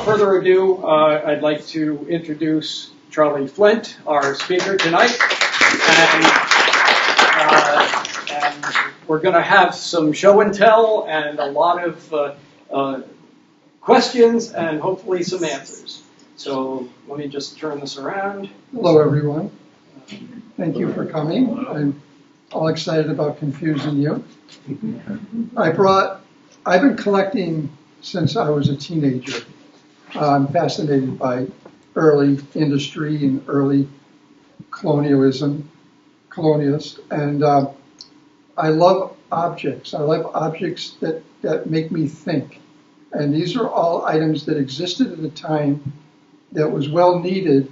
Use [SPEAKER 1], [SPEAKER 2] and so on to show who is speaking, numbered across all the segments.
[SPEAKER 1] further ado, I'd like to introduce Charlie Flint, our speaker tonight. And we're going to have some show and tell and a lot of questions and hopefully some answers. So let me just turn this around.
[SPEAKER 2] Hello, everyone. Thank you for coming. I'm all excited about confusing you. I've been collecting since I was a teenager. I'm fascinated by early industry and early colonialists, and I love objects. I love objects that make me think. And these are all items that existed at a time that was well needed,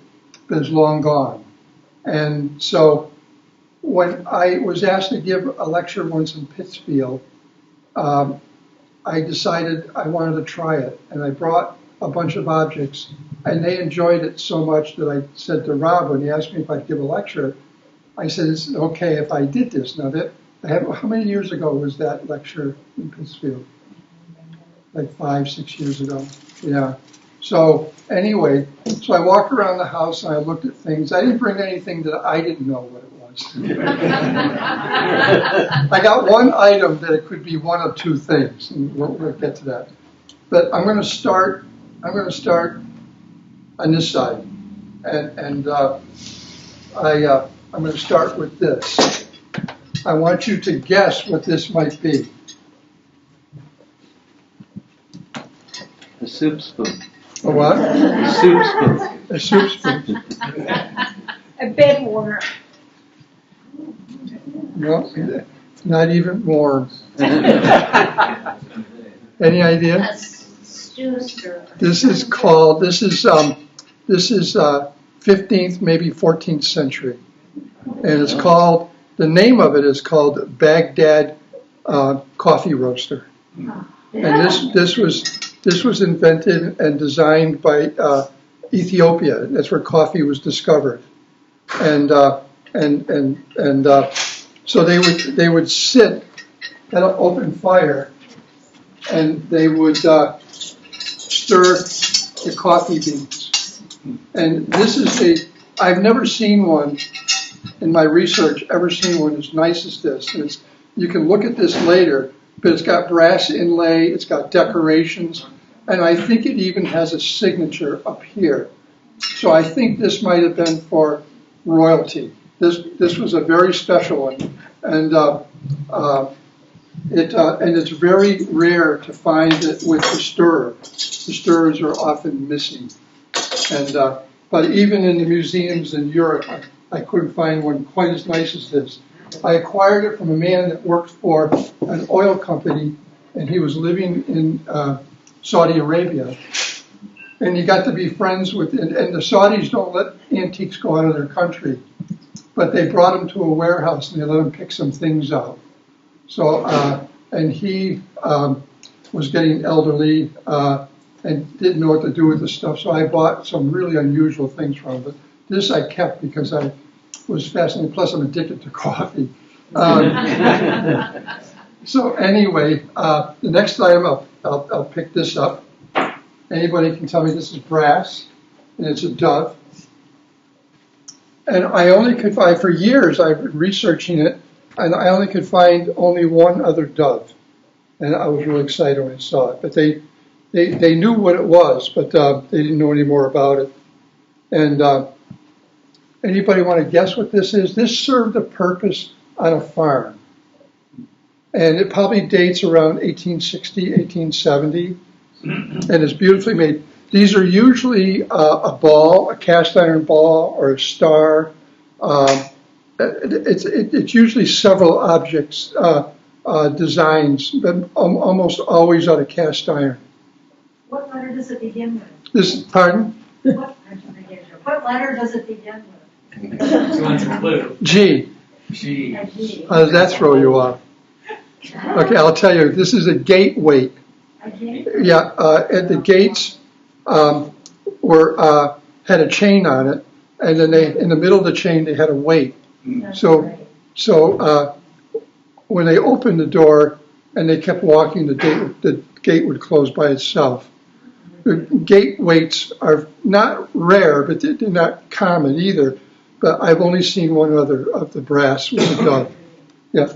[SPEAKER 2] but is long gone. And so when I was asked to give a lecture once in Pittsfield, I decided I wanted to try it. And I brought a bunch of objects, and they enjoyed it so much that I said to Rob, when he asked me if I'd give a lecture, I said, is it okay if I did this? Now, how many years ago was that lecture in Pittsfield? Like 5-6 years ago. Yeah. So anyway, so I walked around the house and I looked at things. I didn't bring anything that I didn't know what it was. I got one item that it could be one of two things, and we'll get to that. But I'm going to start on this side, and I'm going to start with this. I want you to guess what this might be.
[SPEAKER 3] A soup spoon.
[SPEAKER 2] A what?
[SPEAKER 3] A soup spoon.
[SPEAKER 2] A soup spoon.
[SPEAKER 4] A bed warmer.
[SPEAKER 2] No, not even warm. Any idea?
[SPEAKER 4] A stew stirrer.
[SPEAKER 2] This is 15th, maybe 14th century, and it's called. The name of it is called Baghdad coffee roaster, and this was invented and designed by Ethiopia. That's where coffee was discovered, and so they would sit at an open fire, and they would stir the coffee beans. And this is I've never seen one in my research, ever seen one as nice as this. And you can look at this later, but it's got brass inlay, it's got decorations, and I think it even has a signature up here. So I think this might have been for royalty. This was a very special one, and it's very rare to find it with the stirrer. The stirrers are often missing, and but even in the museums in Europe, I couldn't find one quite as nice as this. I acquired it from a man that worked for an oil company, and he was living in Saudi Arabia. And he got to be friends with, and the Saudis don't let antiques go out of their country, but they brought him to a warehouse and they let him pick some things out. So, and he was getting elderly and didn't know what to do with the stuff, so I bought some really unusual things from him. But this I kept because I was fascinated, plus I'm addicted to coffee. So anyway, the next time I'll pick this up. Anybody can tell me this is brass, and it's a dove. And I only could find, for years I've been researching it, and I only could find only one other dove. And I was really excited when I saw it. But they knew what it was, but they didn't know any more about it. And anybody want to guess what this is? This served a purpose on a farm. And it probably dates around 1860, 1870. And it's beautifully made. These are usually a ball, a cast iron ball, or a star. It's usually several objects, designs, but almost always out of cast iron.
[SPEAKER 4] What letter does it begin with?
[SPEAKER 2] This, pardon?
[SPEAKER 4] What letter does it begin with?
[SPEAKER 1] So that's a clue.
[SPEAKER 2] G.
[SPEAKER 1] G.
[SPEAKER 2] How does that throw you off? Okay, I'll tell you. This is a gate weight. Yeah, and the gates had a chain on it, and then in the middle of the chain they had a weight. So when they opened the door and they kept walking, the gate would close by itself. The gate weights are not rare, but they're not common either. But I've only seen one other of the brass with a dove. Yeah.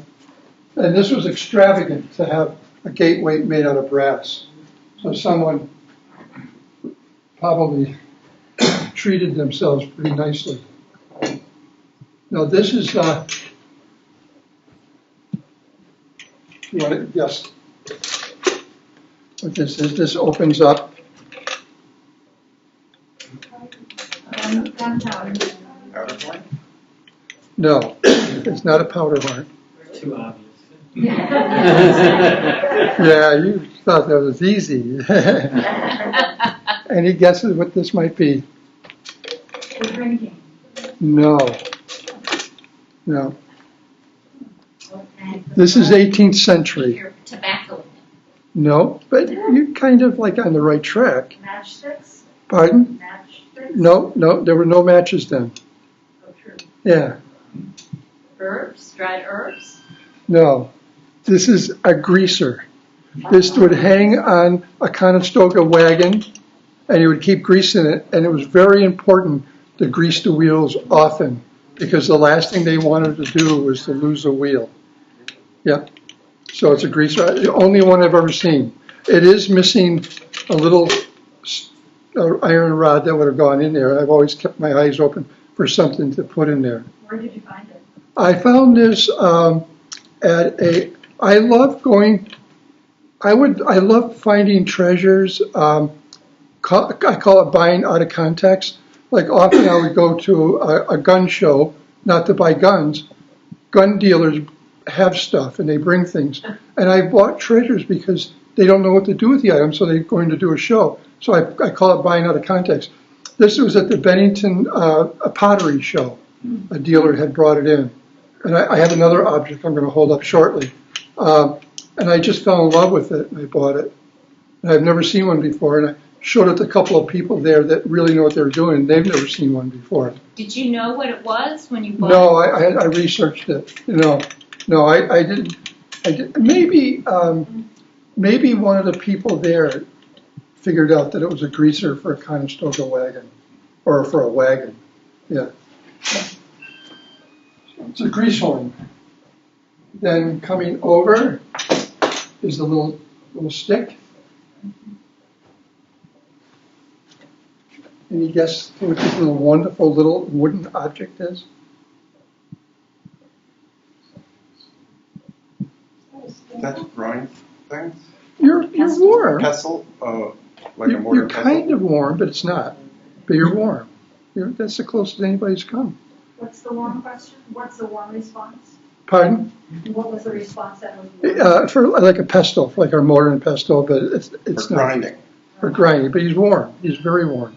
[SPEAKER 2] And this was extravagant to have a gate weight made out of brass. So someone probably treated themselves pretty nicely. Now this is, you want to guess what this is? This opens up.
[SPEAKER 4] Gunpowder.
[SPEAKER 2] No, it's not a powder horn.
[SPEAKER 3] Too obvious.
[SPEAKER 2] Yeah, you thought that was easy. Any guesses what this might be?
[SPEAKER 4] For drinking.
[SPEAKER 2] No. No.
[SPEAKER 4] Okay.
[SPEAKER 2] This is 18th century.
[SPEAKER 5] Your tobacco.
[SPEAKER 2] No, but you're kind of like on the right track.
[SPEAKER 4] Matchsticks?
[SPEAKER 2] Pardon?
[SPEAKER 4] Matchsticks?
[SPEAKER 2] No, there were no matches then.
[SPEAKER 4] Oh, true.
[SPEAKER 2] Yeah,
[SPEAKER 5] Herbs, dried herbs.
[SPEAKER 2] no. This is a greaser. This would hang on a Conestoga wagon, and you would keep greasing it, and it was very important to grease the wheels often, because the last thing they wanted to do was to lose a wheel. Yep. So it's a greaser, the only one I've ever seen. It is missing a little iron rod that would have gone in there. I've always kept my eyes open for something to put in there.
[SPEAKER 4] Where did you find it?
[SPEAKER 2] I found this at a. I love going. I love finding treasures. I call it buying out of context. Like often I would go to a gun show, not to buy guns. Gun dealers have stuff and they bring things. And I bought treasures because they don't know what to do with the items, so they're going to do a show. So I call it buying out of context. This was at the Bennington a pottery show. A dealer had brought it in. And I have another object I'm going to hold up shortly. And I just fell in love with it and I bought it. And I've never seen one before. And I showed it to a couple of people there that really know what they're doing. They've never seen one before.
[SPEAKER 5] Did you know what it was when you bought
[SPEAKER 2] No,
[SPEAKER 5] it?
[SPEAKER 2] I researched it. No, I didn't. Maybe one of the people there figured out that it was a greaser for a Conestoga wagon, or for a wagon. Yeah. It's a grease horn. Then coming over is the little stick. Any guess what this little wonderful little wooden object is?
[SPEAKER 6] That's drawing things?
[SPEAKER 2] You're warm.
[SPEAKER 6] Pestle? Like a mortar
[SPEAKER 2] You're
[SPEAKER 6] pestle?
[SPEAKER 2] kind of warm, but it's not. But you're warm. That's the closest anybody's come.
[SPEAKER 4] What's the warm question? What's the warm response?
[SPEAKER 2] Pardon?
[SPEAKER 4] What was the response that was warm?
[SPEAKER 2] For like a pestle, for like our mortar and pestle, but it's
[SPEAKER 6] For
[SPEAKER 2] not.
[SPEAKER 6] grinding.
[SPEAKER 2] For grinding, but he's warm. He's very warm.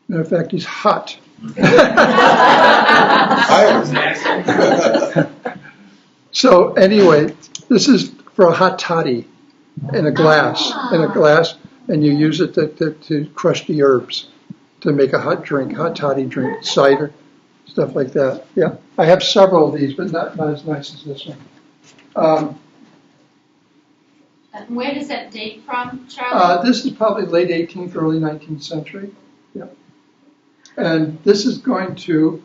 [SPEAKER 2] Matter of fact, he's hot.
[SPEAKER 6] I
[SPEAKER 2] So anyway, this is for a hot toddy in a glass, and you use it to crush the herbs to make a hot toddy drink, cider, stuff like that. Yeah, I have several of these, but not as nice as this one.
[SPEAKER 5] Where does that date from, Charlie?
[SPEAKER 2] This is probably late 18th, early 19th century. Yeah, and this is going to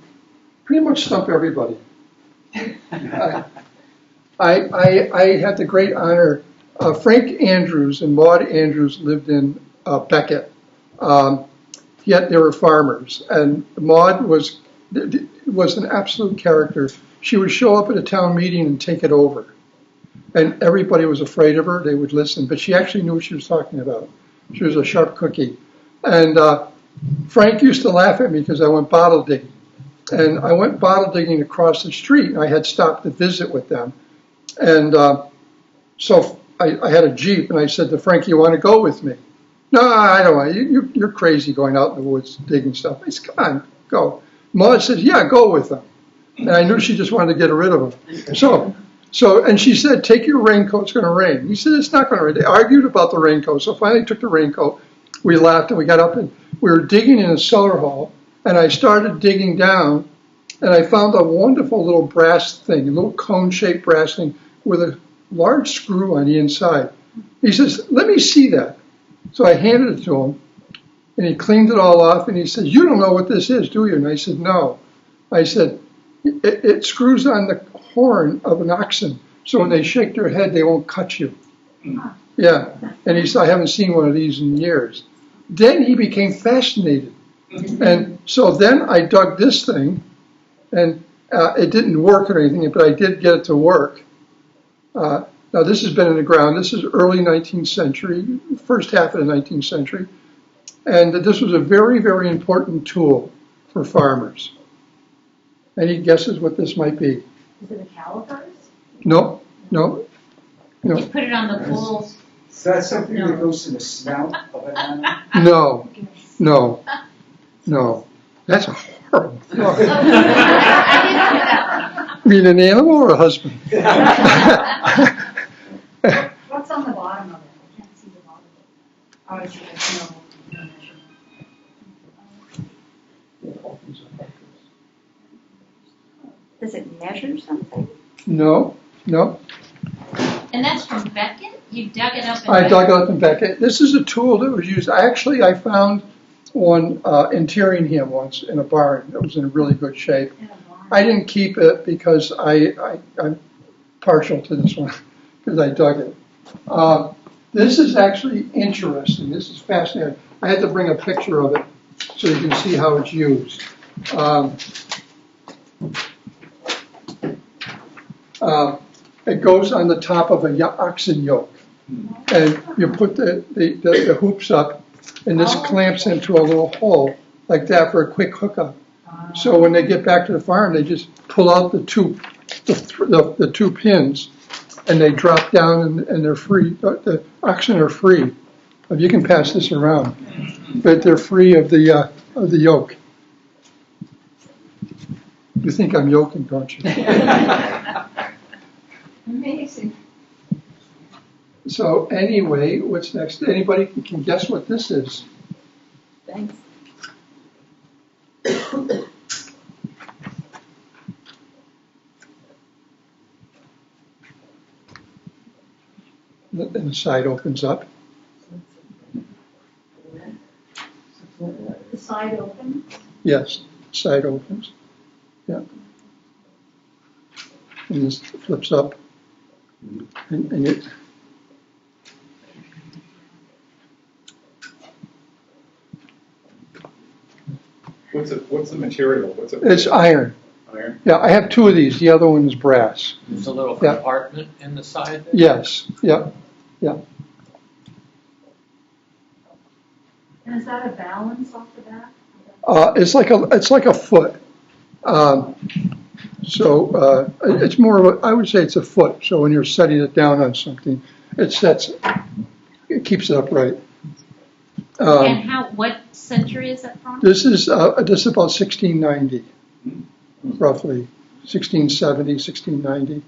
[SPEAKER 2] pretty much stump everybody. I had the great honor. Frank Andrews and Maud Andrews lived in Beckett. Yet they were farmers, and Maud was an absolute character. She would show up at a town meeting and take it over, and everybody was afraid of her. They would listen, but she actually knew what she was talking about. She was a sharp cookie, and Frank used to laugh at me because I went bottle digging, and I went bottle digging across the street. And I had stopped to visit with them, and so I had a Jeep, and I said to Frank, "You want to go with me?" "No, I don't want you. You're crazy going out in the woods digging stuff." I said, "Come on, go." Maud said, "Yeah, go with them." And I knew she just wanted to get rid of him. So, and she said, "Take your raincoat, it's going to rain." He said, "It's not going to rain." They argued about the raincoat. So finally took the raincoat. We left and we got up and we were digging in a cellar hall. And I started digging down and I found a wonderful little brass thing, a little cone-shaped brass thing with a large screw on the inside. He says, "Let me see that." So I handed it to him, and he cleaned it all off, and he said, "You don't know what this is, do you?" And I said, "No." I said, it screws on the horn of an oxen, so when they shake their head, they won't cut you. Yeah. And he said, "I haven't seen one of these in years." Then he became fascinated. And so then I dug this thing, and it didn't work or anything, but I did get it to work. Now this has been in the ground. This is early 19th century, first half of the 19th century. And this was a very, very important tool for farmers. Any guesses what this might be?
[SPEAKER 4] Is it a calipers?
[SPEAKER 2] No.
[SPEAKER 5] You put it on the bull's.
[SPEAKER 7] Is that something that goes to the snout of an animal?
[SPEAKER 2] No. That's a horrible thought.
[SPEAKER 5] I didn't know that
[SPEAKER 2] You mean an animal or a husband?
[SPEAKER 4] What's on the bottom of it? I can't see the bottom of it. Oh, I see, there's no measurement.
[SPEAKER 8] Does it measure something?
[SPEAKER 2] No.
[SPEAKER 5] And that's from Beckett? You dug it up and
[SPEAKER 2] I dug up in Beckett. This is a tool that was used. I found one in Tyringham once in a barn that was in really good shape.
[SPEAKER 4] In a barn.
[SPEAKER 2] I didn't keep it because I'm partial to this one because I dug it. This is actually interesting. This is fascinating. I had to bring a picture of it so you can see how it's used. It goes on the top of a oxen yoke, and you put the hoops up, and this clamps into a little hole like that for a quick hookup. So when they get back to the farm, they just pull out the two pins, and they drop down, and they're free. The oxen are free. You can pass this around, but they're free of the yoke. You think I'm yoking, don't you?
[SPEAKER 4] Amazing.
[SPEAKER 2] So anyway, what's next? Anybody can guess what this is?
[SPEAKER 8] Thanks.
[SPEAKER 2] And the side opens up.
[SPEAKER 4] The side open.
[SPEAKER 2] Yes, side opens. Yeah. And this flips up. And it.
[SPEAKER 9] What's the material?
[SPEAKER 2] It's iron.
[SPEAKER 9] Iron?
[SPEAKER 2] Yeah, I have two of these. The other one is brass.
[SPEAKER 3] There's a little
[SPEAKER 2] Yeah.
[SPEAKER 3] compartment in the side there?
[SPEAKER 2] Yes. Yeah.
[SPEAKER 4] And is that a balance off the back?
[SPEAKER 2] It's like a foot. It's more of a, I would say it's a foot. So when you're setting it down on something, it keeps it upright.
[SPEAKER 5] And what century is that from?
[SPEAKER 2] This is about 1690, roughly 1670, 1690.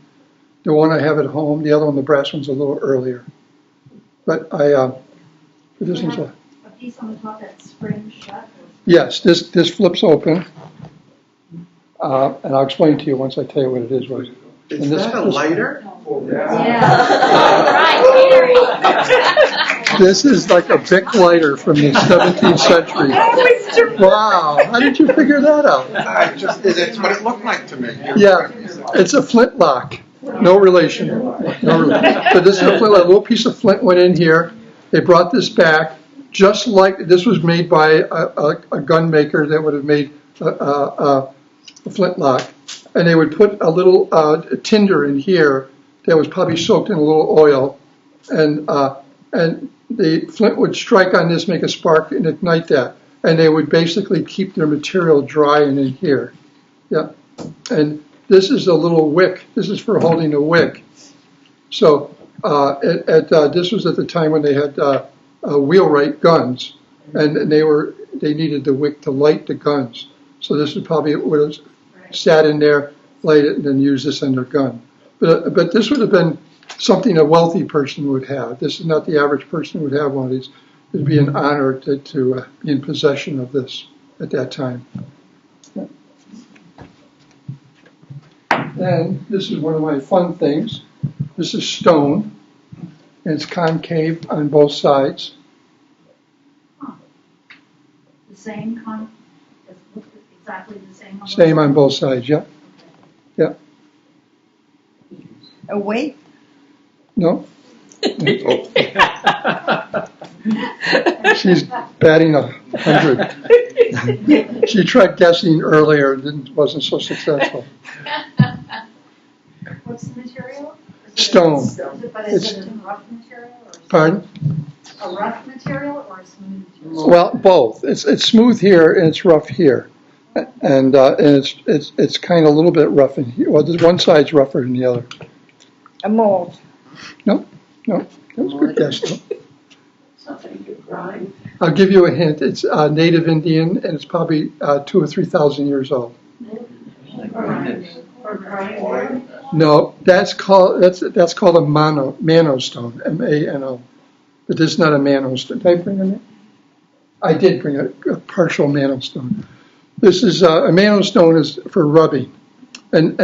[SPEAKER 2] The one I have at home, the other one, the brass one's a little earlier. But this one's
[SPEAKER 4] A piece on the top that springs shut?
[SPEAKER 2] yes. This flips open, and I'll explain to you once I tell you what it is.
[SPEAKER 6] Is that a lighter?
[SPEAKER 5] Right, Mary.
[SPEAKER 2] This is like a Bic lighter from the 17th century. Wow, how did you figure that out?
[SPEAKER 6] It's what it looked like to me.
[SPEAKER 2] Yeah, it's a flintlock. No relation. But this is a flintlock. A little piece of flint went in here. They brought this back, just like this was made by a gun maker that would have made a flintlock. And they would put a little tinder in here that was probably soaked in a little oil, and the flint would strike on this, make a spark, and ignite that. And they would basically keep their material dry and in here. Yeah. And this is a little wick. This is for holding a wick. So this was at the time when they had wheelwright guns, and they needed the wick to light the guns. So this is probably what was sat in there, light it, and then use this on their gun. But this would have been something a wealthy person would have. This is not the average person who would have one of these. It would be an honor to be in possession of this at that time. And this is one of my fun things. This is stone, and it's concave on both sides.
[SPEAKER 4] exactly the same?
[SPEAKER 2] Same on both sides, yeah.
[SPEAKER 8] Oh, wait.
[SPEAKER 2] No? She's batting 100. She tried guessing earlier, wasn't so successful.
[SPEAKER 4] What's the material?
[SPEAKER 2] Stone.
[SPEAKER 4] But is it a rough material? Or
[SPEAKER 2] Pardon?
[SPEAKER 4] a rough material or a smooth material?
[SPEAKER 2] Well, both. It's smooth here and it's rough here, and it's kind of a little bit rough in here. Well, one side's rougher than the other.
[SPEAKER 8] A mold.
[SPEAKER 2] No, that was a good guess. Though.
[SPEAKER 8] Something to grind.
[SPEAKER 2] I'll give you a hint. It's native Indian, and it's probably 2,000 or 3,000 years old. No, that's called a mano stone, M-A-N-O. But this is not a mano stone. Did I bring it in? I did bring a partial mano stone. This is a mano stone is for rubbing, and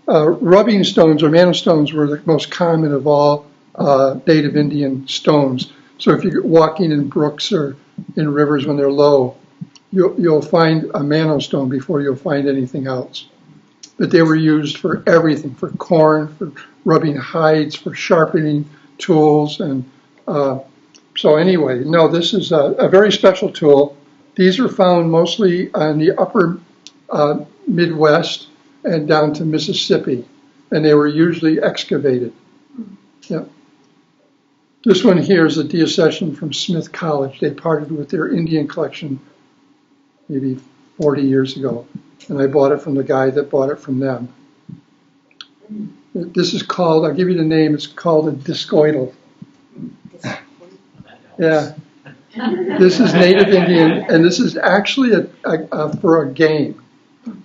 [SPEAKER 2] rubbing stones or mano stones were the most common of all native Indian stones. So if you're walking in brooks or in rivers when they're low, you'll find a mano stone before you'll find anything else. But they were used for everything, for corn, for rubbing hides, for sharpening tools. And so anyway, no, this is a very special tool. These are found mostly on the upper Midwest and down to Mississippi, and they were usually excavated. Yeah. This one here is a deaccession from Smith College. They parted with their Indian collection maybe 40 years ago, and I bought it from the guy that bought it from them. This is called, I'll give you the name, it's called a discoidal. Yeah. This is native Indian, and this is actually for a game.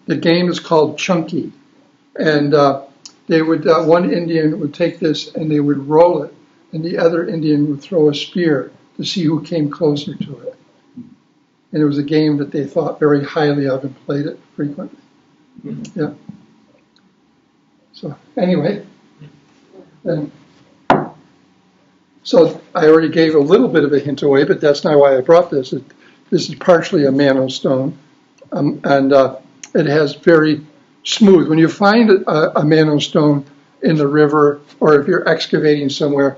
[SPEAKER 2] The game is called chunky, and they would one Indian would take this and they would roll it, and the other Indian would throw a spear to see who came closer to it. And it was a game that they thought very highly of and played it frequently. Yeah. So anyway, then. So I already gave a little bit of a hint away, but that's not why I brought this. This is partially a mano stone, and it has very smooth. When you find a mano stone in the river, or if you're excavating somewhere,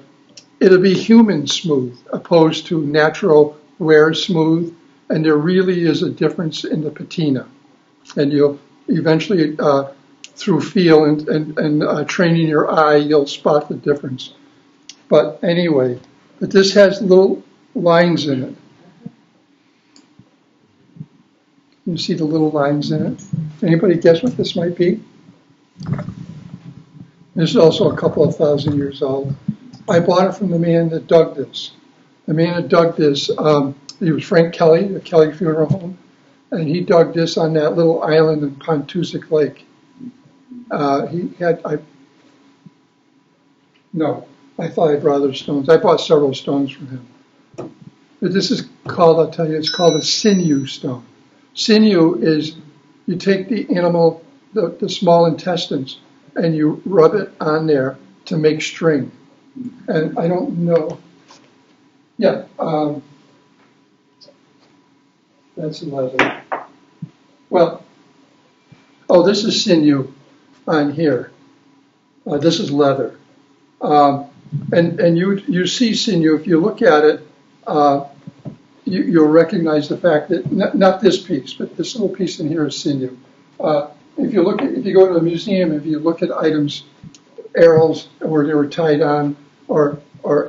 [SPEAKER 2] it'll be human smooth, opposed to natural wear smooth, and there really is a difference in the patina. And you'll eventually, through feel and training your eye, you'll spot the difference. But anyway, but this has little lines in it. You see the little lines in it? Anybody guess what this might be? This is also a couple of thousand years old. I bought it from the man that dug this. The man that dug this, he was Frank Kelly, the Kelly Funeral Home, and he dug this on that little island in Pontusic Lake. I thought I brought other stones. I bought several stones from him. But this is called, I'll tell you, it's called a sinew stone. Sinew is, you take the animal, the small intestines, and you rub it on there to make string. And I don't know. Yeah, that's leather. Well, this is sinew on here. This is leather. And you see sinew, if you look at it, you'll recognize the fact that, not this piece, but this little piece in here is sinew. If you go to a museum, if you look at items, arrows where they were tied on, or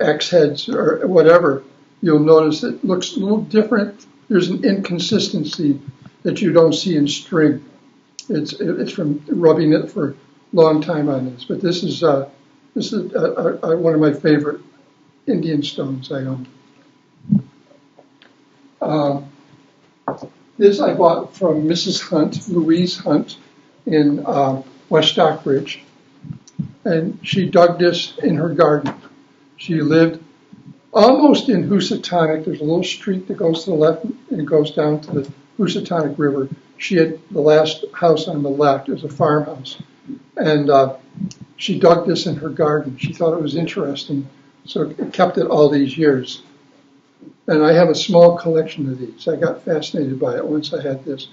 [SPEAKER 2] X heads or whatever, you'll notice it looks a little different. There's an inconsistency that you don't see in string. It's from rubbing it for a long time on this. But this is one of my favorite Indian stones I own. This I bought from Mrs. Hunt, Louise Hunt, in West Stockbridge, and she dug this in her garden. She lived almost in Housatonic. There's a little street that goes to the left and it goes down to the Housatonic River. She had the last house on the left. It was a farmhouse. And she dug this in her garden. She thought it was interesting, so it kept it all these years. And I have a small collection of these. I got fascinated by it once I had this.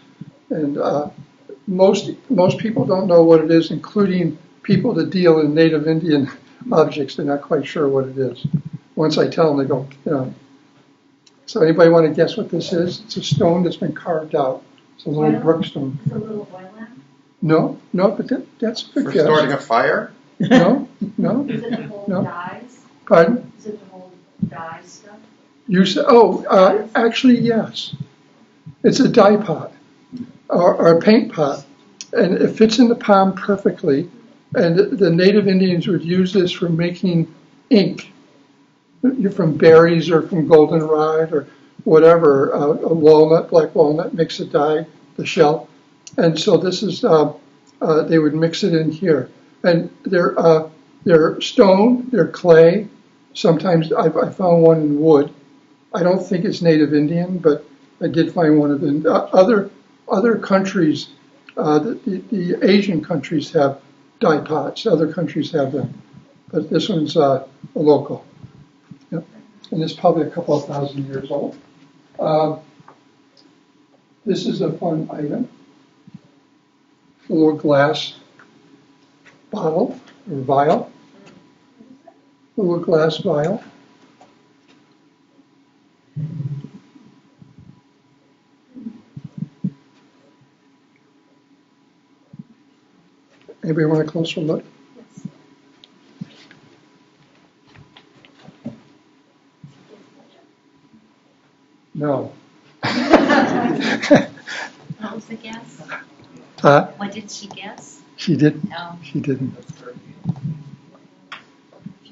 [SPEAKER 2] And most people don't know what it is, including people that deal in Native Indian objects. They're not quite sure what it is. Once I tell them, they go, you know. So anybody want to guess what this is? It's a stone that's been carved out. It's a little brookstone.
[SPEAKER 4] It's a little oil lamp?
[SPEAKER 2] No, but that's a good
[SPEAKER 6] For
[SPEAKER 2] guess.
[SPEAKER 6] starting a fire?
[SPEAKER 2] No.
[SPEAKER 4] Is it to hold
[SPEAKER 2] No.
[SPEAKER 4] dyes?
[SPEAKER 2] Pardon?
[SPEAKER 4] Is it to hold dye stuff?
[SPEAKER 2] You said, actually, yes. It's a dye pot or a paint pot, and it fits in the palm perfectly. And the Native Indians would use this for making ink, from berries or from goldenrod or whatever. A walnut, black walnut, makes a dye, the shell. And so this is, they would mix it in here. And they're stone, they're clay. Sometimes I found one in wood. I don't think it's Native Indian, but I did find one of them. Other countries, the Asian countries have dye pots. Other countries have them, but this one's a local. Yep. And it's probably a couple of thousand years old. This is a fun item. A little glass bottle or vial. A little glass vial. Anybody want a closer look? No.
[SPEAKER 5] What was the guess?
[SPEAKER 2] Huh?
[SPEAKER 5] What did she guess?
[SPEAKER 2] She didn't.
[SPEAKER 5] No.
[SPEAKER 2] She didn't.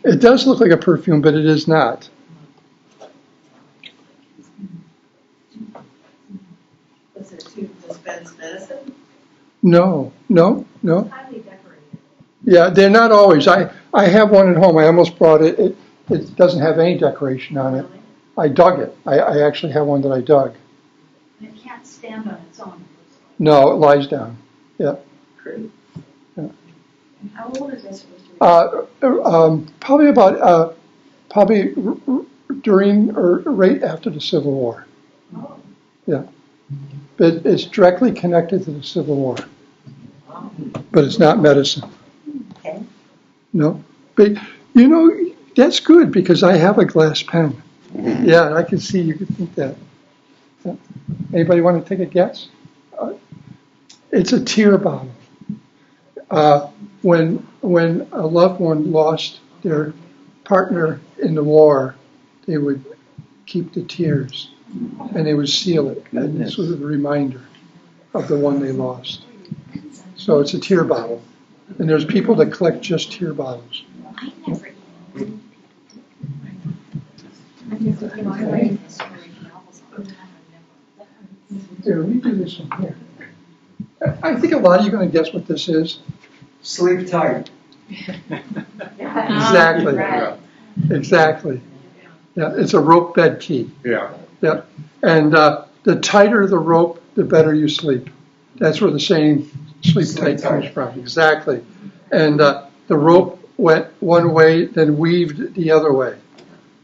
[SPEAKER 2] It does look like a perfume, but it is not.
[SPEAKER 10] Was it to dispense medicine?
[SPEAKER 2] No.
[SPEAKER 4] Highly decorated.
[SPEAKER 2] Yeah, they're not always. I have one at home. I almost brought it. It doesn't have any decoration on it.
[SPEAKER 4] Really?
[SPEAKER 2] I dug it. I actually have one that I dug.
[SPEAKER 4] And it can't stand on its own.
[SPEAKER 2] No, it lies down. Yeah.
[SPEAKER 10] Great.
[SPEAKER 4] How old is this supposed to be?
[SPEAKER 2] Probably during or right after the Civil War.
[SPEAKER 4] Oh.
[SPEAKER 2] Yeah. But it's directly connected to the Civil War. But it's not medicine.
[SPEAKER 8] Okay.
[SPEAKER 2] No. But, you know, that's good because I have a glass pen. Yeah, I can see you could think that. Yeah. Anybody want to take a guess? It's a tear bottle. When a loved one lost their partner in the war, they would keep the tears and they would seal it. And this was a reminder of the one they lost. So it's a tear bottle. And there's people that collect just tear bottles.
[SPEAKER 5] I never even
[SPEAKER 2] Here, let me do this one here. I think a lot of you are going to guess what this is.
[SPEAKER 7] Sleep tight.
[SPEAKER 2] Exactly.
[SPEAKER 9] Yeah.
[SPEAKER 2] Exactly. Yeah, it's a rope bed key.
[SPEAKER 9] Yeah.
[SPEAKER 2] Yeah. And the tighter the rope, the better you sleep. That's where the saying sleep tight comes from. Exactly. And the rope went one way, then weaved the other way.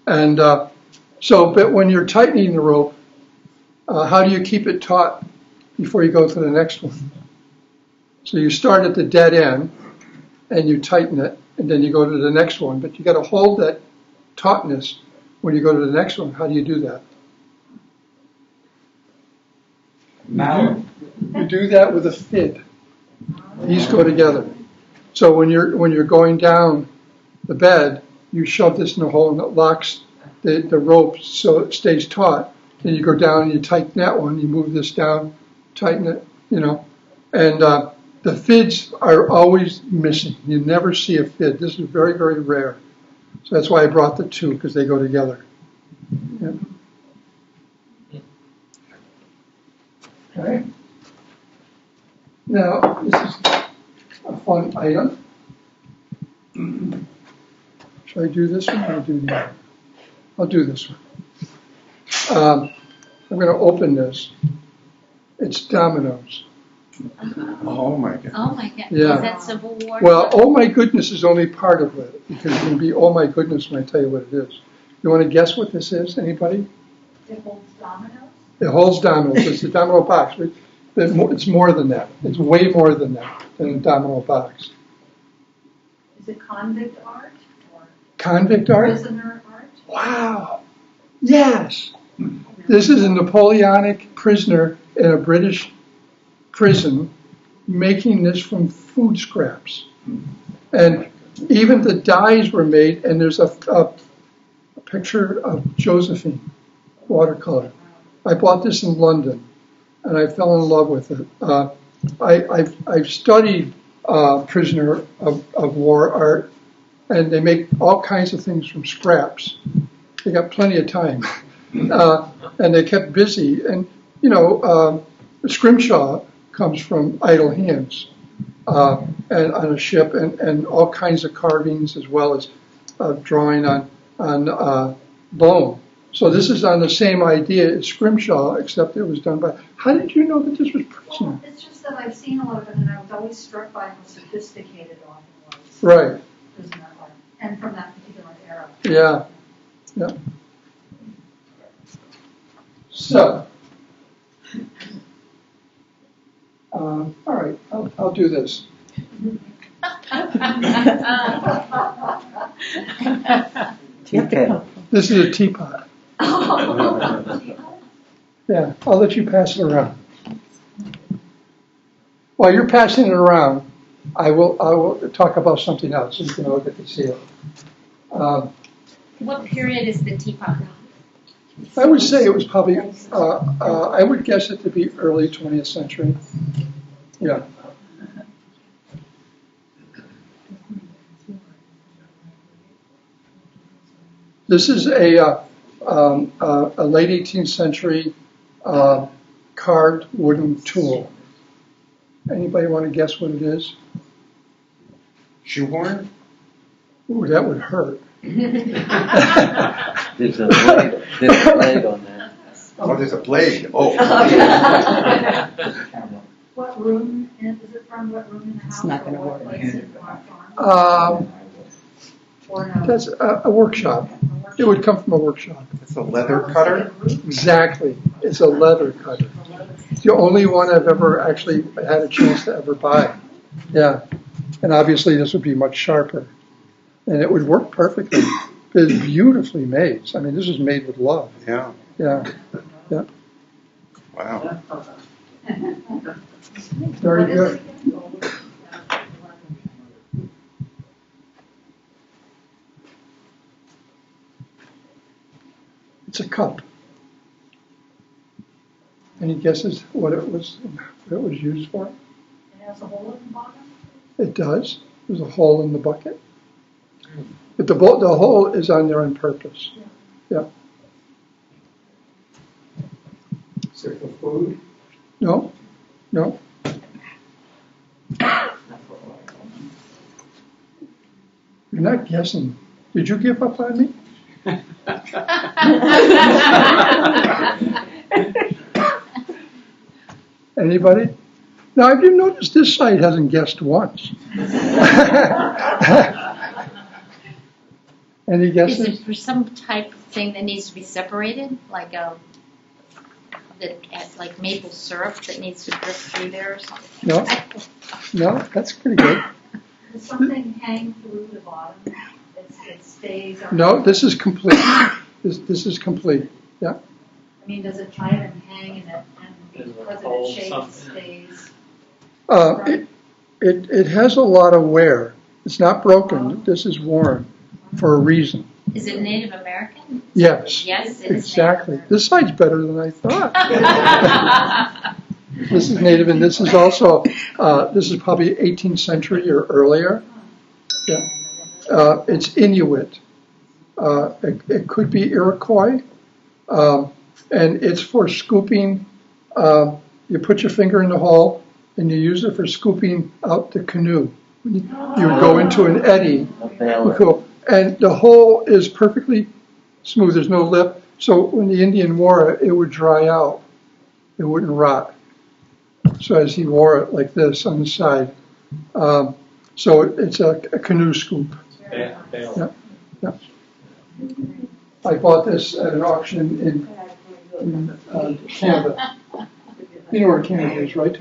[SPEAKER 2] And but when you're tightening the rope, how do you keep it taut before you go to the next one? So you start at the dead end and you tighten it, and then you go to the next one. But you got to hold that tautness when you go to the next one. How do you do that?
[SPEAKER 7] Mallet.
[SPEAKER 2] You do that with a fid. These go together. So when you're going down the bed, you shove this in a hole and it locks the rope so it stays taut. Then you go down and you tighten that one. You move this down, tighten it, And the fids are always missing. You never see a fid. This is very, very rare. So that's why I brought the two, because they go together. Yeah. Okay. Now, this is a fun item. Should I do this one or do that? I'll do this one. I'm going to open this. It's dominoes.
[SPEAKER 6] Oh my God.
[SPEAKER 5] Oh my God.
[SPEAKER 2] Yeah.
[SPEAKER 5] Is that Civil War?
[SPEAKER 2] Well, oh my goodness is only part of it, because you can be oh my goodness when I tell you what it is. You want to guess what this is? Anybody?
[SPEAKER 4] It holds dominoes?
[SPEAKER 2] It holds dominoes. It's a domino box. But it's more than that. It's way more than that, than a domino box.
[SPEAKER 4] Is it convict art or
[SPEAKER 2] Convict art?
[SPEAKER 4] prisoner art?
[SPEAKER 2] Wow. Yes. This is a Napoleonic prisoner in a British prison making this from food scraps. And even the dies were made, and there's a picture of Josephine, watercolor. I bought this in London, and I fell in love with it. I've studied prisoner of war art, and they make all kinds of things from scraps. They got plenty of time, and they kept busy. And you know, scrimshaw comes from idle hands, and on a ship, and all kinds of carvings as well as drawing on bone. So this is on the same idea as scrimshaw, except it was done by. How did you know that this was prisoner?
[SPEAKER 4] Well, it's just that I've seen a lot of it, and I was always struck by how sophisticated it often was.
[SPEAKER 2] Right.
[SPEAKER 4] Prisoner art, and from that particular era.
[SPEAKER 2] Yeah. Yeah. So, all right, I'll do this.
[SPEAKER 3] Teapot.
[SPEAKER 2] This is a teapot. Yeah, I'll let you pass it around. While you're passing it around, I will talk about something else so you can look at the seal.
[SPEAKER 5] What period is the teapot?
[SPEAKER 2] I would say it was probably, I would guess it to be early 20th century. Yeah. This is a late 18th century carved wooden tool. Anybody want to guess what it is?
[SPEAKER 6] Shoehorn?
[SPEAKER 2] Ooh, that would hurt.
[SPEAKER 3] There's a blade on that.
[SPEAKER 6] Oh, there's a blade. Oh.
[SPEAKER 4] What room is it from? What room in the house?
[SPEAKER 8] It's not gonna
[SPEAKER 4] or what
[SPEAKER 8] work.
[SPEAKER 4] place is it from? Or no?
[SPEAKER 2] That's a workshop. It would come from a workshop.
[SPEAKER 6] It's a leather cutter?
[SPEAKER 2] Exactly. It's a leather cutter. It's the only one I've ever actually had a chance to ever buy. Yeah. And obviously this would be much sharper. And it would work perfectly. It's beautifully made. I mean, this is made with love.
[SPEAKER 6] Yeah.
[SPEAKER 2] Yeah. Yeah.
[SPEAKER 6] Wow.
[SPEAKER 2] Very good. It's a cup. Any guesses what it was used for?
[SPEAKER 4] It has a hole in the bottom?
[SPEAKER 2] It does. There's a hole in the bucket. But the hole is on there on purpose. Yeah.
[SPEAKER 7] Is it for food?
[SPEAKER 2] No? No? You're not guessing. Did you give up on me? Anybody? Now, have you noticed this side hasn't guessed once? Any
[SPEAKER 5] Is
[SPEAKER 2] guesses?
[SPEAKER 5] it for some type of thing that needs to be separated, like like maple syrup that needs to drip through there or something?
[SPEAKER 2] No? No? That's pretty good.
[SPEAKER 4] Does something hang through the bottom? It stays? Or
[SPEAKER 2] No, this is complete. This is complete. Yeah.
[SPEAKER 4] I mean, does it tie it and hang and because of its shape it stays?
[SPEAKER 2] It has a lot of wear. It's not broken. This is worn for a reason.
[SPEAKER 5] Is it Native American?
[SPEAKER 2] Yes.
[SPEAKER 5] Yes, it is
[SPEAKER 2] Exactly.
[SPEAKER 5] Native
[SPEAKER 2] This side's better than I thought. This is native, and this is also this is probably 18th century or earlier. Yeah. It's Inuit. It could be Iroquois, and it's for scooping. You put your finger in the hole, and you use it for scooping out the canoe. You go into an eddy, and the hole is perfectly smooth. There's no lip, so when the Indian wore it, it would dry out. It wouldn't rot. So as he wore it like this on the side, so it's a canoe scoop. Yeah, yeah. I bought this at an auction in Canada. You know where Canada is, right?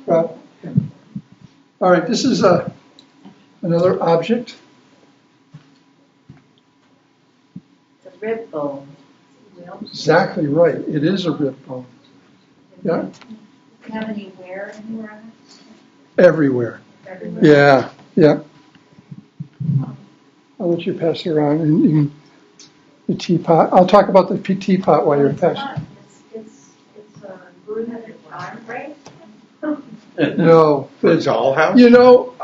[SPEAKER 2] Rob? Yeah. All right, this is another object.
[SPEAKER 10] The rib bone.
[SPEAKER 2] Exactly right. It is a rib bone. Yeah,
[SPEAKER 4] Do you have any wear anywhere else?
[SPEAKER 2] everywhere.
[SPEAKER 4] Everywhere?
[SPEAKER 2] Yeah, yeah. I'll let you pass it around. And you can, the teapot. I'll talk about the teapot while you're passing.
[SPEAKER 4] It's glued at the arm, right?
[SPEAKER 2] No,
[SPEAKER 6] For a
[SPEAKER 2] it's,
[SPEAKER 6] dollhouse?
[SPEAKER 2] you know,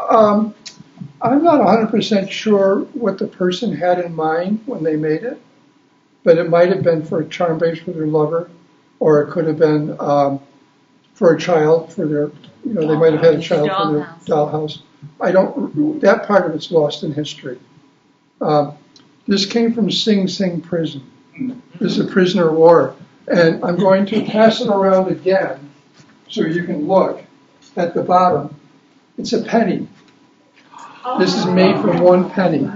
[SPEAKER 2] I'm not 100% sure what the person had in mind when they made it, but it might have been for a charm base for their lover, or it could have been for a child, for their, you know, they might have had a child for their dollhouse. That part of it's lost in history. This came from Sing Sing prison. This is a prisoner of war. And I'm going to pass it around again so you can look at the bottom. It's a penny. This is made from 1 penny.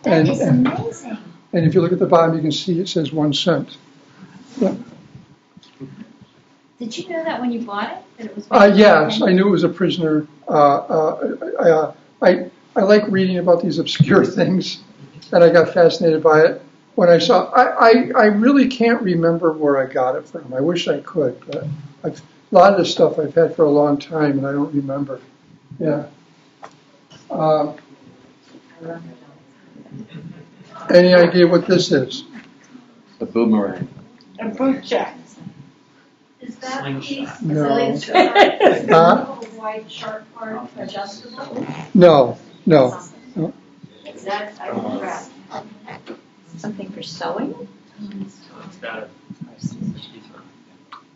[SPEAKER 4] That is amazing.
[SPEAKER 2] And if you look at the bottom, you can see it says 1 cent. Yeah.
[SPEAKER 5] Did you know that when you bought it, that it was?
[SPEAKER 2] Yes, I knew it was a prisoner. I like reading about these obscure things, and I got fascinated by it. When I saw, I really can't remember where I got it from. I wish I could, but a lot of this stuff I've had for a long time, and I don't remember. Yeah. Any idea what this is?
[SPEAKER 3] A boomerang.
[SPEAKER 8] A boot jack.
[SPEAKER 4] Is that piece,
[SPEAKER 2] No.
[SPEAKER 4] is that
[SPEAKER 2] Huh?
[SPEAKER 4] white sharp part adjustable?
[SPEAKER 2] No, no.
[SPEAKER 4] Is that, I can grab.
[SPEAKER 5] Something for sewing?
[SPEAKER 11] It's got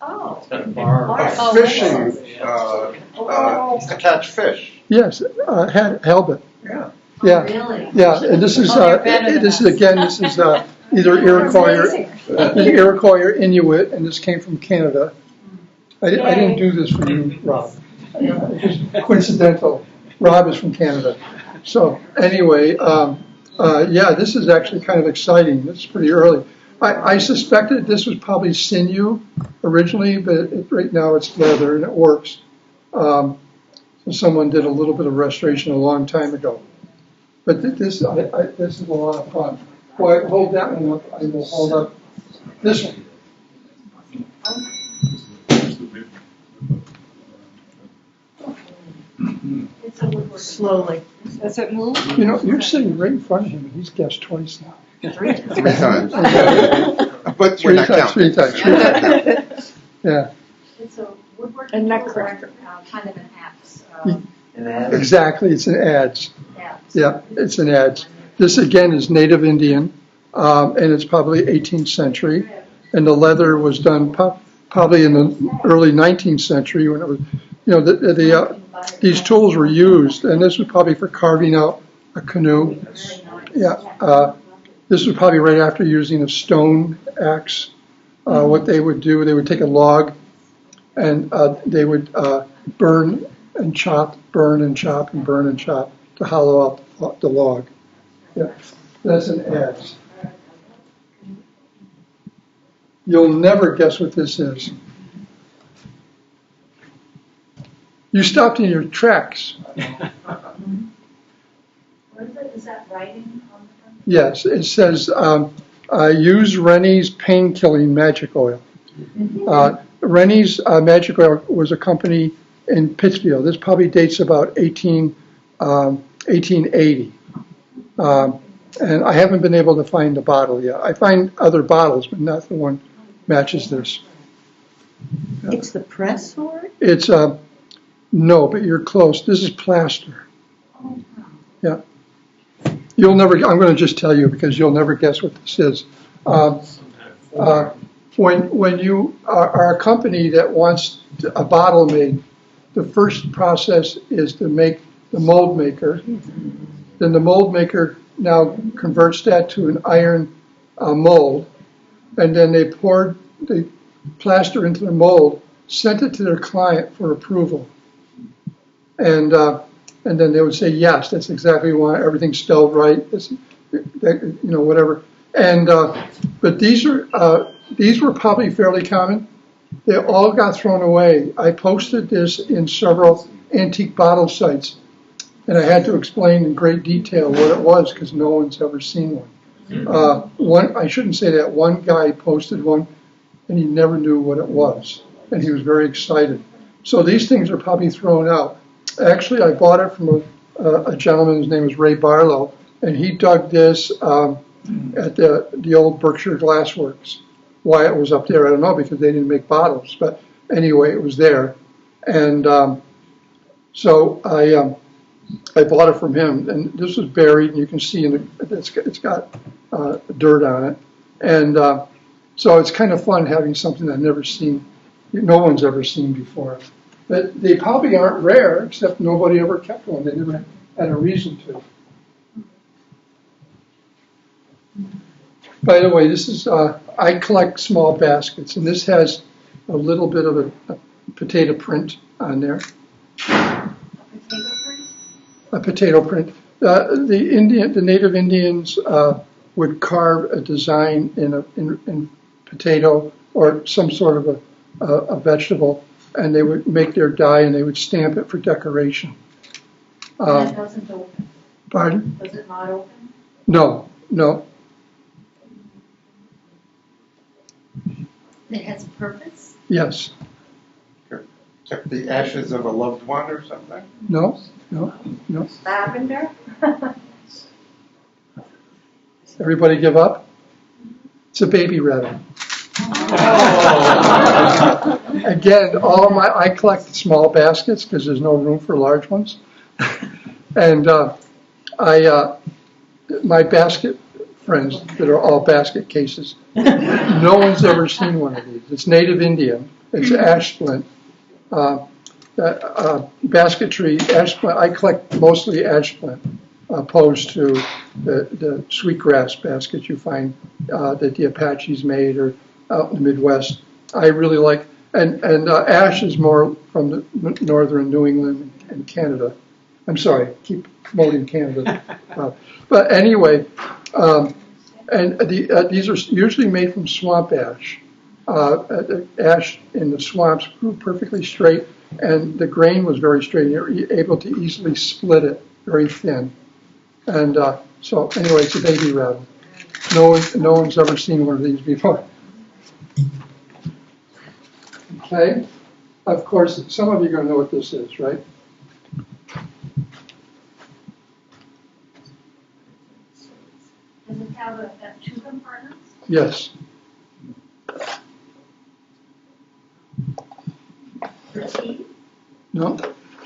[SPEAKER 4] Oh.
[SPEAKER 11] a bar.
[SPEAKER 6] A
[SPEAKER 5] Oh,
[SPEAKER 6] fishing,
[SPEAKER 4] Oh.
[SPEAKER 6] attached fish.
[SPEAKER 2] Yes, halibut.
[SPEAKER 6] Yeah.
[SPEAKER 2] Yeah.
[SPEAKER 4] Really?
[SPEAKER 2] Yeah, and this is
[SPEAKER 5] Oh, you're better than
[SPEAKER 2] this is
[SPEAKER 5] us.
[SPEAKER 2] again. This is either Iroquois or Inuit, and this came from Canada. I didn't do this for you, Rob. It's just coincidental. Rob is from Canada. So anyway, yeah, this is actually kind of exciting. It's pretty early. I suspected this was probably sinew originally, but right now it's leather and it works. So someone did a little bit of restoration a long time ago. But this is a lot of fun. Boy, hold that one up. I will hold up this one.
[SPEAKER 4] It's a woodworking.
[SPEAKER 8] Slowly. Does it move?
[SPEAKER 2] You know, you're sitting right in front of him, and he's guessed twice now.
[SPEAKER 6] 3 times. But we're not counting.
[SPEAKER 2] Three times. Yeah,
[SPEAKER 4] It's a woodworking
[SPEAKER 8] And
[SPEAKER 4] tool,
[SPEAKER 8] nutcracker.
[SPEAKER 4] kind of an axe.
[SPEAKER 2] exactly. It's an adze.
[SPEAKER 4] Axe.
[SPEAKER 2] Yeah, it's an adze. This again is Native Indian, and it's probably 18th century. And the leather was done probably in the early 19th century when it was, you know, these tools were used, and this was probably for carving out a canoe. Yeah, this was probably right after using a stone axe. What they would do, they would take a log, and they would burn and chop, burn and chop, and burn and chop to hollow out the log. Yeah, that's an adze. You'll never guess what this is. You stopped in your tracks.
[SPEAKER 4] What is it? Is that writing on the front?
[SPEAKER 2] Yes, it says, use Rennie's pain-killing magic oil. Rennie's magic oil was a company in Pittsfield. This probably dates about 1880. And I haven't been able to find the bottle yet. I find other bottles, but not the one matches this.
[SPEAKER 8] It's the press for it?
[SPEAKER 2] It's, no, but you're close. This is plaster. Yeah. You'll never, I'm going to just tell you because you'll never guess what this is. When you are a company that wants a bottle made, the first process is to make the mold maker. Then the mold maker now converts that to an iron mold, and then they poured the plaster into the mold, sent it to their client for approval, and then they would say yes, that's exactly why everything's spelled right, you know, whatever. And but these are these were probably fairly common. They all got thrown away. I posted this in several antique bottle sites, and I had to explain in great detail what it was because no one's ever seen one. I shouldn't say that. One guy posted one, and he never knew what it was, and he was very excited. So these things are probably thrown out. Actually, I bought it from a gentleman. His name was Ray Barlow, and he dug this at the old Berkshire Glass Works. Why it was up there, I don't know, because they didn't make bottles. But anyway, it was there, and so I bought it from him. And this was buried, and you can see it's got dirt on it, and so it's kind of fun having something I've never seen, no one's ever seen before. But they probably aren't rare, except nobody ever kept one. They never had a reason to. By the way, this is, I collect small baskets, and this has a little bit of a potato print on there. A potato print. The native Indians would carve a design in potato or some sort of a vegetable, and they would make their dye and they would stamp it for decoration.
[SPEAKER 10] That doesn't open.
[SPEAKER 2] Pardon?
[SPEAKER 10] Does it not open?
[SPEAKER 2] No.
[SPEAKER 5] It has a purpose?
[SPEAKER 2] Yes.
[SPEAKER 6] Check the ashes of a loved one or something?
[SPEAKER 2] No.
[SPEAKER 10] Lavender?
[SPEAKER 2] Everybody give up? It's a baby rabbit. Again, I collect small baskets because there's no room for large ones. And my basket friends that are all basket cases, no one's ever seen one of these. It's native Indian. It's ash splint. Basketry, ash splint. I collect mostly ash splint, opposed to the sweetgrass baskets you find that the Apaches made or out in the Midwest. I really like, and ash is more from the northern New England and Canada. I'm sorry, keep promoting Canada. But anyway, and these are usually made from swamp ash. Ash in the swamps grew perfectly straight, and the grain was very straight. You were able to easily split it very thin. And so anyway, it's a baby rattle. No one's ever seen one of these before. Okay. Of course, some of you are going to know what this is, right?
[SPEAKER 4] Does it have two compartments?
[SPEAKER 2] Yes.
[SPEAKER 4] For tea?
[SPEAKER 2] No.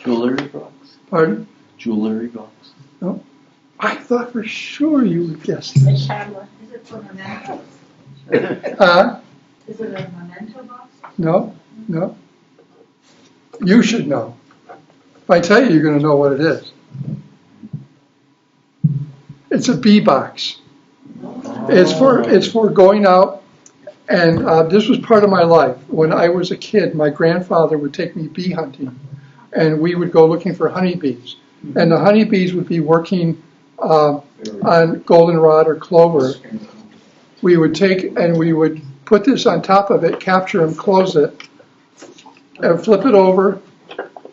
[SPEAKER 3] Jewelry box.
[SPEAKER 2] Pardon?
[SPEAKER 3] Jewelry box.
[SPEAKER 2] No. I thought for sure you would guess this.
[SPEAKER 4] Is it for mementos? Is it a memento box?
[SPEAKER 2] No. You should know. If I tell you, you're going to know what it is. It's a bee box. It's for going out, and this was part of my life. When I was a kid, my grandfather would take me bee hunting, and we would go looking for honeybees. And the honeybees would be working on goldenrod or clover. We would take and we would put this on top of it, capture them, close it, and flip it over,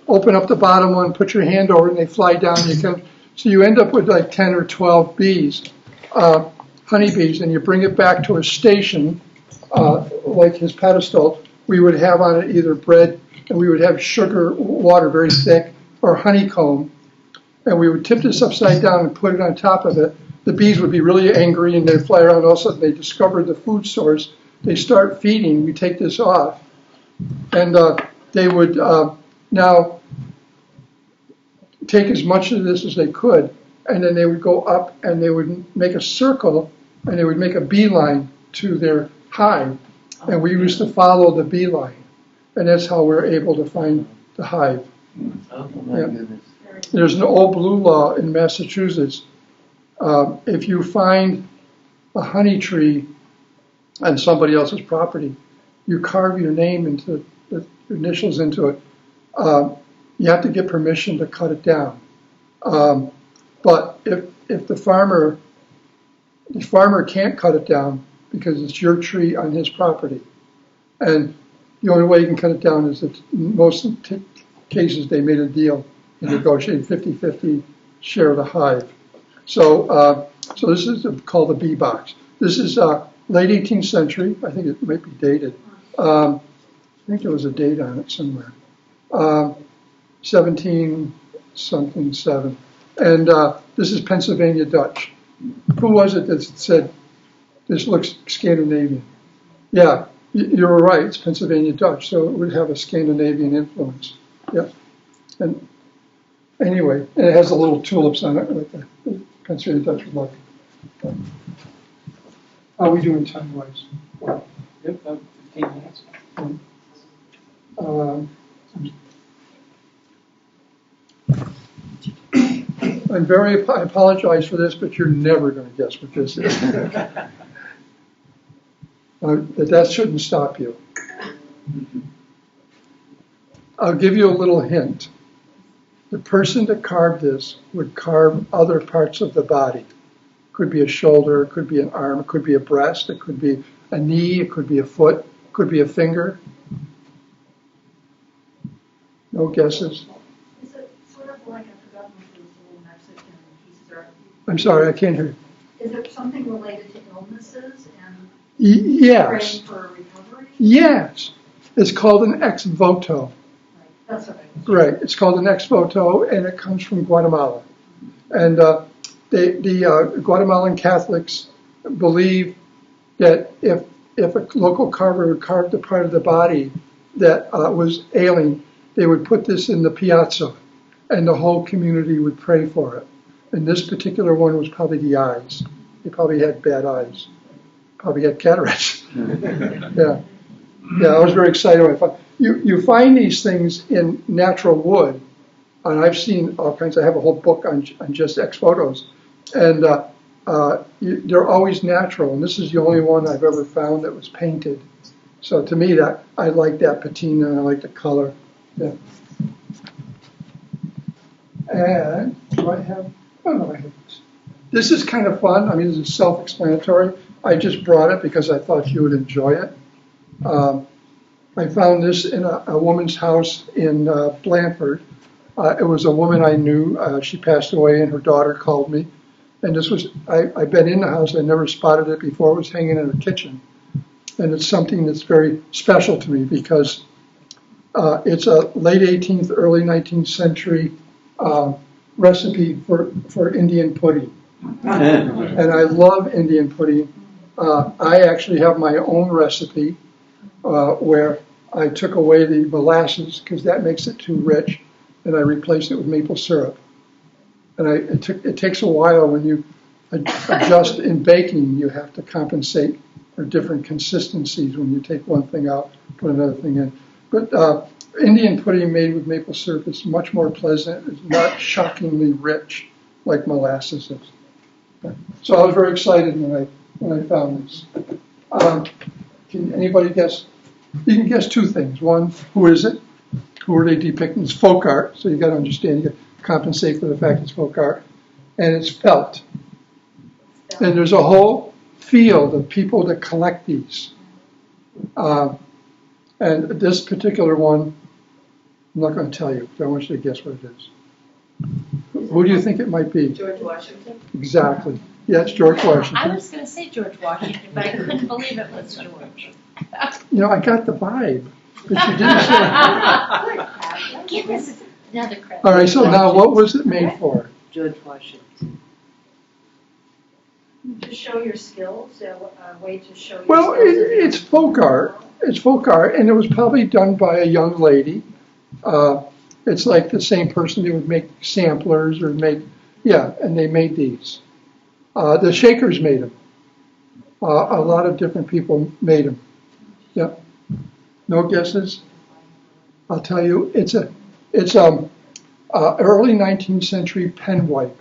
[SPEAKER 2] open up the bottom one, put your hand over it, and they fly down. So you end up with like 10 or 12 bees, honeybees, and you bring it back to a station, like his pedestal. We would have on it either bread, and we would have sugar, water very thick, or honeycomb, and we would tip this upside down and put it on top of it. The bees would be really angry, and they'd fly around. All of a sudden, they discovered the food source. They start feeding. We take this off, and they would now take as much of this as they could, and then they would go up and they would make a circle, and they would make a beeline to their hive, and we used to follow the beeline, and that's how we're able to find the hive.
[SPEAKER 3] Oh my goodness.
[SPEAKER 2] There's an old blue law in Massachusetts. If you find a honey tree on somebody else's property, you carve your name into the initials into it. You have to get permission to cut it down. But if the farmer can't cut it down, because it's your tree on his property. And the only way you can cut it down is that in most cases they made a deal and negotiated 50-50 share of the hive. So this is called the bee box. This is late 18th century. I think it might be dated. I think there was a date on it somewhere. 17-something-7. And this is Pennsylvania Dutch. Who was it that said, this looks Scandinavian? Yeah, you were right. It's Pennsylvania Dutch, so it would have a Scandinavian influence. Yeah. And anyway, and it has the little tulips on it, like the Pennsylvania Dutch would like. How are we doing time-wise?
[SPEAKER 1] Yep, about 15 minutes.
[SPEAKER 2] I apologize for this, but you're never going to guess what this is. That shouldn't stop you. I'll give you a little hint. The person that carved this would carve other parts of the body. Could be a shoulder, it could be an arm, it could be a breast, it could be a knee, it could be a foot, it could be a finger. No guesses?
[SPEAKER 10] Is it sort of like, I've forgotten what those little Mexican pieces are?
[SPEAKER 2] I'm sorry, I can't hear you.
[SPEAKER 10] Is it something related to illnesses and
[SPEAKER 2] Yes.
[SPEAKER 10] praying for recovery?
[SPEAKER 2] Yes. It's called an ex voto.
[SPEAKER 10] Right, that's what I was.
[SPEAKER 2] Right. It's called an ex voto, and it comes from Guatemala. And the Guatemalan Catholics believe that if a local carver would carve the part of the body that was ailing, they would put this in the piazza, and the whole community would pray for it. And this particular one was probably the eyes. He probably had bad eyes. Probably had cataracts. Yeah. Yeah, I was very excited when I found. You find these things in natural wood, and I've seen all kinds. I have a whole book on just ex photos, and they're always natural. And this is the only one I've ever found that was painted. So to me, that I like that patina, and I like the color. Yeah. And do I have? Oh no, I have this. This is kind of fun. I mean, this is self-explanatory. I just brought it because I thought you would enjoy it. I found this in a woman's house in Blanford. It was a woman I knew. She passed away, and her daughter called me. And this was, I've been in the house. I never spotted it before. It was hanging in her kitchen. And it's something that's very special to me because it's a late 18th, early 19th century recipe for Indian pudding. And I love Indian pudding. I actually have my own recipe where I took away the molasses because that makes it too rich, and I replaced it with maple syrup. And it takes a while when you adjust in baking. You have to compensate for different consistencies when you take one thing out, put another thing in. But Indian pudding made with maple syrup is much more pleasant. It's not shockingly rich like molasses is. So I was very excited when I found this. Can anybody guess? You can guess two things. One, who is it? Who are they depicting? It's folk art, so you got to understand. You got to compensate for the fact it's folk art, and it's felt. And there's a whole field of people that collect these. And this particular one, I'm not going to tell you. I want you to guess what it is. Who do you think it might be?
[SPEAKER 10] George Washington?
[SPEAKER 2] Exactly. Yeah, it's George Washington.
[SPEAKER 5] I was going to say George Washington, but I couldn't believe it was George.
[SPEAKER 2] You know, I got the vibe, but you didn't say.
[SPEAKER 5] Give us another credit.
[SPEAKER 2] All right, so now what was it made for?
[SPEAKER 8] George Washington.
[SPEAKER 10] To show your skills, a way to show your
[SPEAKER 2] Well,
[SPEAKER 10] skills.
[SPEAKER 2] it's folk art. It's folk art, and it was probably done by a young lady. It's like the same person who would make samplers or make, and they made these. The Shakers made them. A lot of different people made them. Yeah. No guesses? I'll tell you, it's early 19th century pen wipe.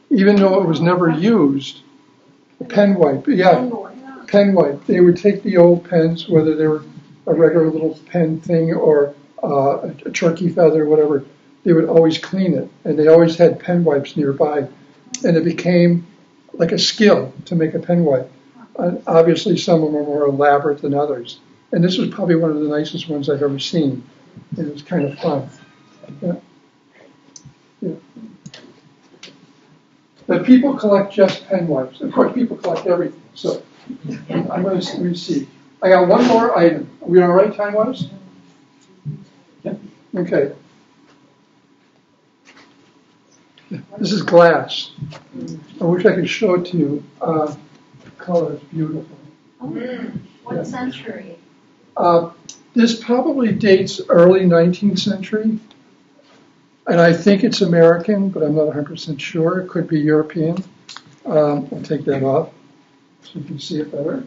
[SPEAKER 2] Even though it was never used, a pen wipe, pen wipe. They would take the old pens, whether they were a regular little pen thing or a turkey feather, whatever, they would always clean it. And they always had pen wipes nearby. And it became like a skill to make a pen wipe. And obviously, some of them are more elaborate than others. And this was probably one of the nicest ones I've ever seen. It was kind of fun. Yeah. Yeah. But people collect just pen wipes. Of course, people collect everything. So I'm going to see. I got one more item. Are we all right, time-wise? Yeah. Okay. This is glass. I wish I could show it to you. The color is beautiful.
[SPEAKER 4] What century?
[SPEAKER 2] This probably dates early 19th century. And I think it's American, but I'm not 100% sure. It could be European. I'll take that off so you can see it better.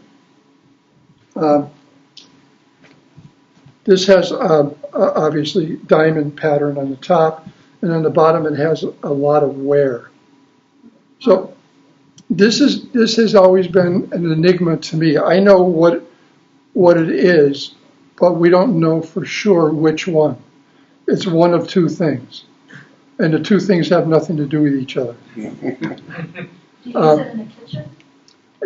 [SPEAKER 2] This has obviously diamond pattern on the top, and on the bottom it has a lot of wear. So this has always been an enigma to me. I know what it is, but we don't know for sure which one. It's one of two things, and the two things have nothing to do with each other.
[SPEAKER 4] Do you use it in the kitchen?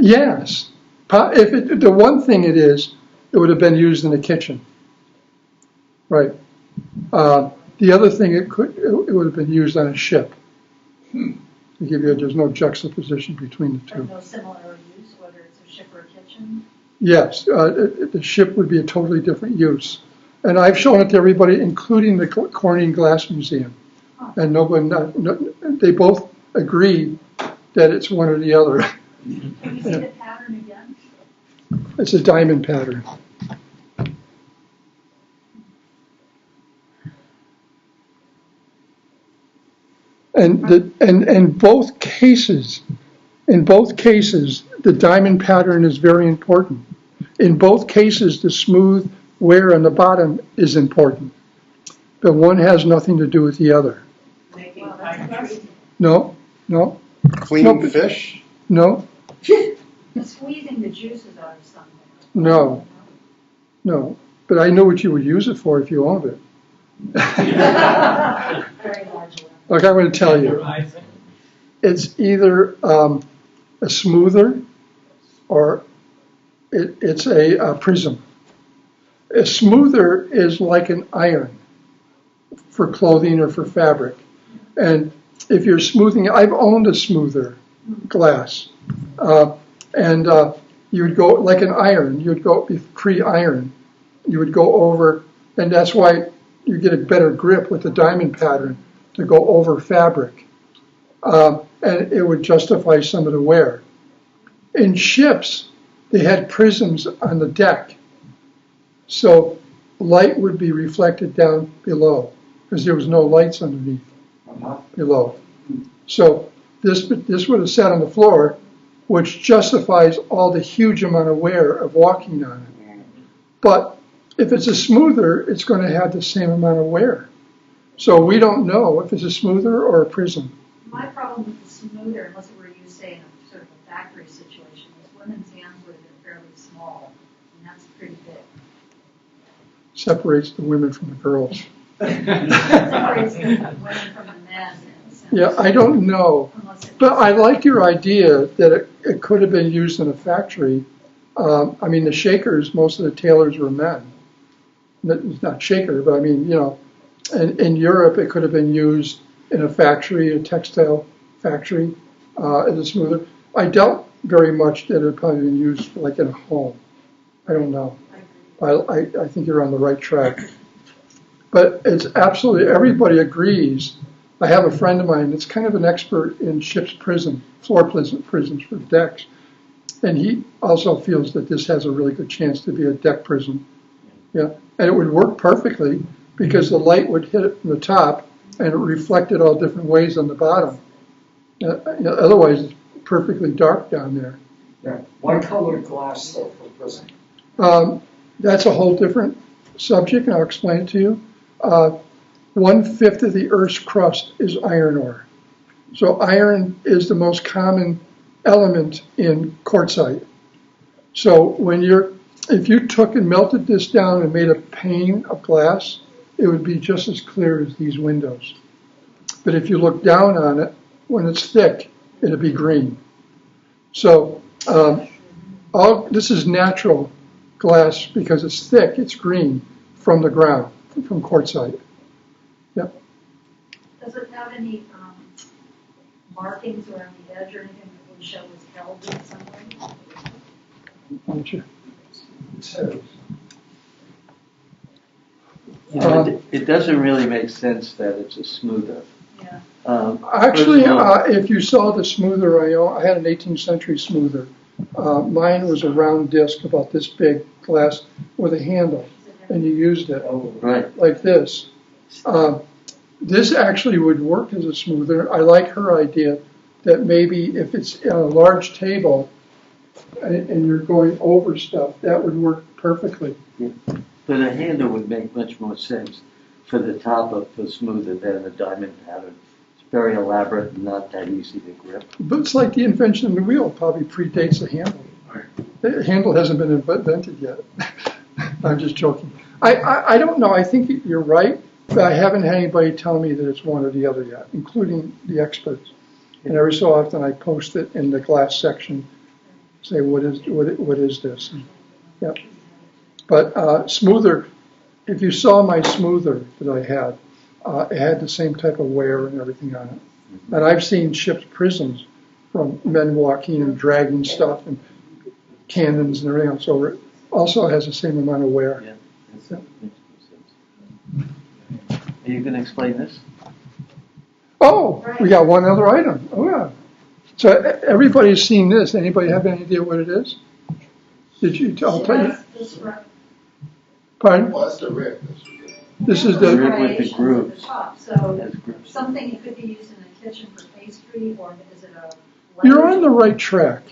[SPEAKER 2] Yes. The one thing it is, it would have been used in the kitchen. Right. The other thing, it would have been used on a ship. To give you, there's no juxtaposition between the two.
[SPEAKER 4] Or no similar use, whether it's a ship or a kitchen?
[SPEAKER 2] Yes, the ship would be a totally different use. And I've shown it to everybody, including the Corning Glass Museum. And they both agree that it's one or the other.
[SPEAKER 4] Can you see the pattern again?
[SPEAKER 2] It's a diamond pattern. And in both cases, the diamond pattern is very important. In both cases, the smooth wear on the bottom is important, but one has nothing to do with the other. No.
[SPEAKER 6] Cleaning fish?
[SPEAKER 2] No.
[SPEAKER 4] Squeezing the juices out of something.
[SPEAKER 2] No. But I know what you would use it for if you owned it.
[SPEAKER 4] Very large.
[SPEAKER 2] Okay, I'm going to tell you. It's either a smoother or it's a prism. A smoother is like an iron for clothing or for fabric. And if you're smoothing, I've owned a smoother glass. And you would go like an iron. You would go pre-iron. You would go over, and that's why you get a better grip with the diamond pattern to go over fabric. And it would justify some of the wear. In ships, they had prisms on the deck. So light would be reflected down below because there was no lights underneath below. So this would have sat on the floor, which justifies all the huge amount of wear of walking on it. But if it's a smoother, it's going to have the same amount of wear. So we don't know if it's a smoother or a prism.
[SPEAKER 4] My problem with the smoother, unless it were used, say, in a sort of a factory situation, is women's hands would have been fairly small, and that's pretty big.
[SPEAKER 2] Separates the women from the girls.
[SPEAKER 4] Separates the women from the men. In a sense.
[SPEAKER 2] Yeah, I don't know. But I like your idea that it could have been used in a factory. I mean, the shakers, most of the tailors were men. Not shaker, but I mean, in Europe, it could have been used in a factory, a textile factory, as a smoother. I doubt very much that it would probably been used like in a home. I don't know. I think you're on the right track. But it's absolutely, everybody agrees. I have a friend of mine that's kind of an expert in ship's prism, floor prisms for decks. And he also feels that this has a really good chance to be a deck prism. Yeah, and it would work perfectly because the light would hit it from the top and it reflected all different ways on the bottom. Otherwise, it's perfectly dark down there.
[SPEAKER 7] Yeah. Why colored glass though for prism?
[SPEAKER 2] That's a whole different subject, and I'll explain it to you. 1/5 of the Earth's crust is iron ore. So iron is the most common element in quartzite. So if you took and melted this down and made a pane of glass, it would be just as clear as these windows. But if you look down on it, when it's thick, it'll be green. So This is natural glass because it's thick, it's green from the ground, from quartzite. Yep.
[SPEAKER 4] Does it have any markings around the edge or anything that would show it's held in some way?
[SPEAKER 2] Why don't you?
[SPEAKER 3] You know, it doesn't really make sense that it's a smoother.
[SPEAKER 4] Yeah.
[SPEAKER 2] Actually,
[SPEAKER 3] First of all-
[SPEAKER 2] if you saw the smoother I had an 18th century smoother. Mine was a round disc about this big, glass with a handle, and you used it
[SPEAKER 3] Right.
[SPEAKER 2] like this. This actually would work as a smoother. I like her idea that maybe if it's on a large table and you're going over stuff, that would work perfectly.
[SPEAKER 3] But a handle would make much more sense for the top of the smoother than a diamond pattern. It's very elaborate and not that easy to grip.
[SPEAKER 2] But it's like the invention of the wheel probably predates the handle. The handle hasn't been invented yet. I'm just joking. I don't know. I think you're right, but I haven't had anybody tell me that it's one or the other yet, including the experts. And every so often I post it in the glass section, say what is this? And, yeah. But smoother. If you saw my smoother that I had, it had the same type of wear and everything on it. And I've seen shipped prisms from men walking and dragging stuff and cannons and everything else over it. Also has the same amount of wear.
[SPEAKER 3] Yeah, that makes more sense. Are you going to explain this?
[SPEAKER 2] Oh, we got one other item. Oh, yeah. So everybody's seen this. Anybody have any idea what it is? Did you? I'll tell you.
[SPEAKER 4] This right
[SPEAKER 2] Pardon?
[SPEAKER 6] What's the rib?
[SPEAKER 2] This is
[SPEAKER 3] The
[SPEAKER 2] the.
[SPEAKER 3] rib with the
[SPEAKER 4] striations at
[SPEAKER 3] grooves.
[SPEAKER 4] the top. So
[SPEAKER 3] Has grooves.
[SPEAKER 4] something that could be used in the kitchen for pastry, or is it a?
[SPEAKER 2] You're on the right track.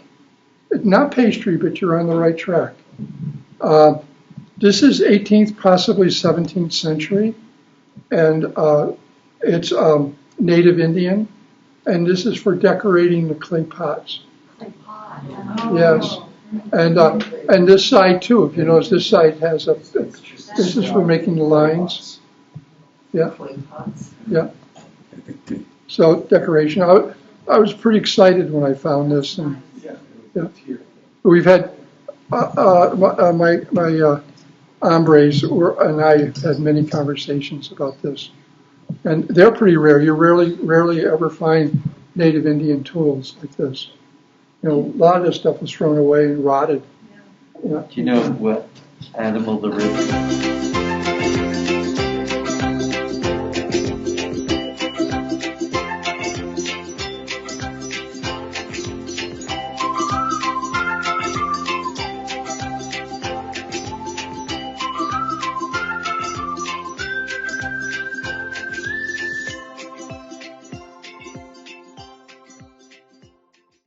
[SPEAKER 2] Not pastry, but you're on the right track. This is 18th, possibly 17th century, and it's native Indian, and this is for decorating the clay pots.
[SPEAKER 4] Clay pot.
[SPEAKER 2] Yes. And this side too, if you notice, this side has this is for making the lines. Yeah. Yeah. So decoration. I was pretty excited when I found this, and yeah. We've had my hombres and I had many conversations about this, and they're pretty rare. You rarely ever find native Indian tools like this. You know, a lot of this stuff was thrown away and rotted. Yeah.
[SPEAKER 3] Do you know what animal the rib is?